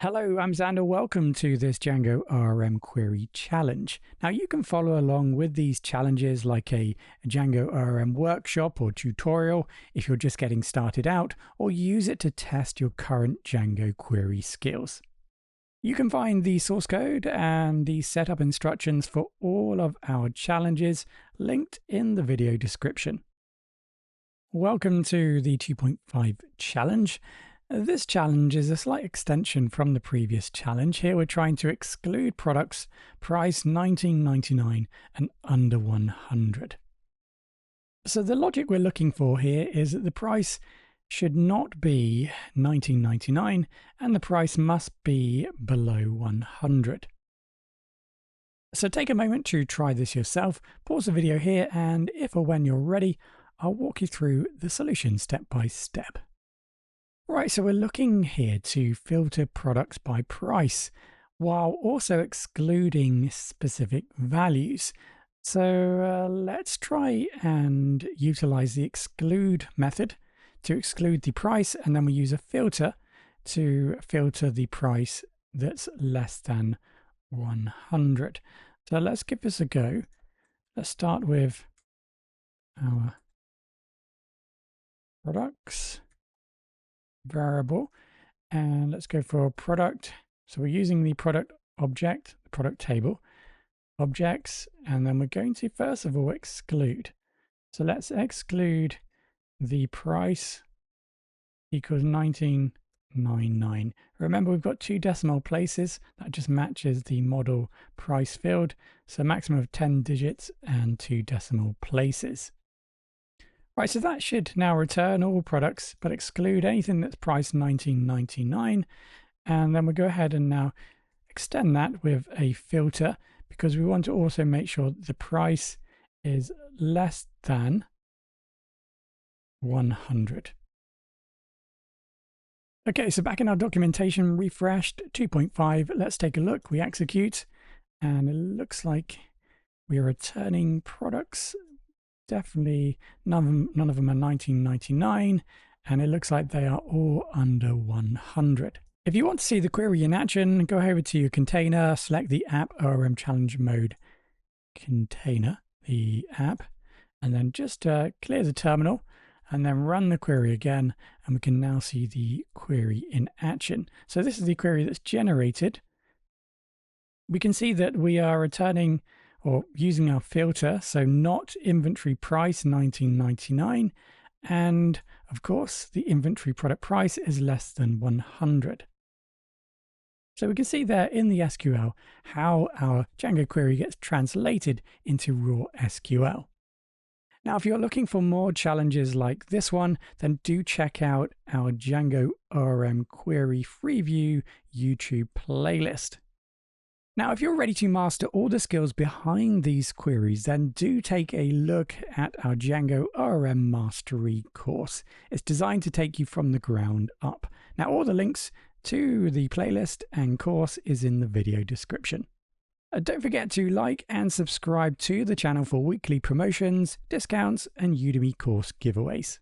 Hello, I'm Xander. Welcome to this Django ORM query challenge. Now you can follow along with these challenges like a Django ORM workshop or tutorial if you're just getting started out, or use it to test your current Django query skills. You can find the source code and the setup instructions for all of our challenges linked in the video description. Welcome to the 2.5 challenge. This challenge is a slight extension from the previous challenge. Here we're trying to exclude products priced $19.99 and under 100. So the logic we're looking for here is that the price should not be $19.99 and the price must be below 100. So take a moment to try this yourself. Pause the video here, and if or when you're ready, I'll walk you through the solution step by step. Right, so we're looking here to filter products by price while also excluding specific values. So let's try and utilize the exclude method to exclude the price, and then we use a filter to filter the price that's less than 100. So let's give this a go. Let's start with our products variable, and let's go for product. So we're using the product object, the product table objects, and then we're going to first of all exclude. So let's exclude the price equals $19.99. Remember, we've got 2 decimal places. That just matches the model price field. So maximum of 10 digits and 2 decimal places. Right, so that should now return all products, but exclude anything that's priced $19.99. And then we'll go ahead and now extend that with a filter, because we want to also make sure that the price is less than 100. Okay, so back in our documentation, refreshed 2.5. Let's take a look. We execute, and it looks like we are returning products. Definitely none of them are $19.99, and it looks like they are all under 100. If you want to see the query in action, go over to your container, select the app ORM challenge mode container, the app, and then just clear the terminal and then run the query again, and we can now see the query in action. So this is the query that's generated. We can see that we are returning or using our filter, so not inventory price $19.99, and of course the inventory product price is less than 100. So we can see there in the SQL how our Django query gets translated into raw SQL. Now, if you're looking for more challenges like this one, then do check out our Django ORM query Freeview YouTube playlist. Now, if you're ready to master all the skills behind these queries, then do take a look at our Django ORM Mastery course. It's designed to take you from the ground up. Now, all the links to the playlist and course is in the video description. Don't forget to like and subscribe to the channel for weekly promotions, discounts, and Udemy course giveaways.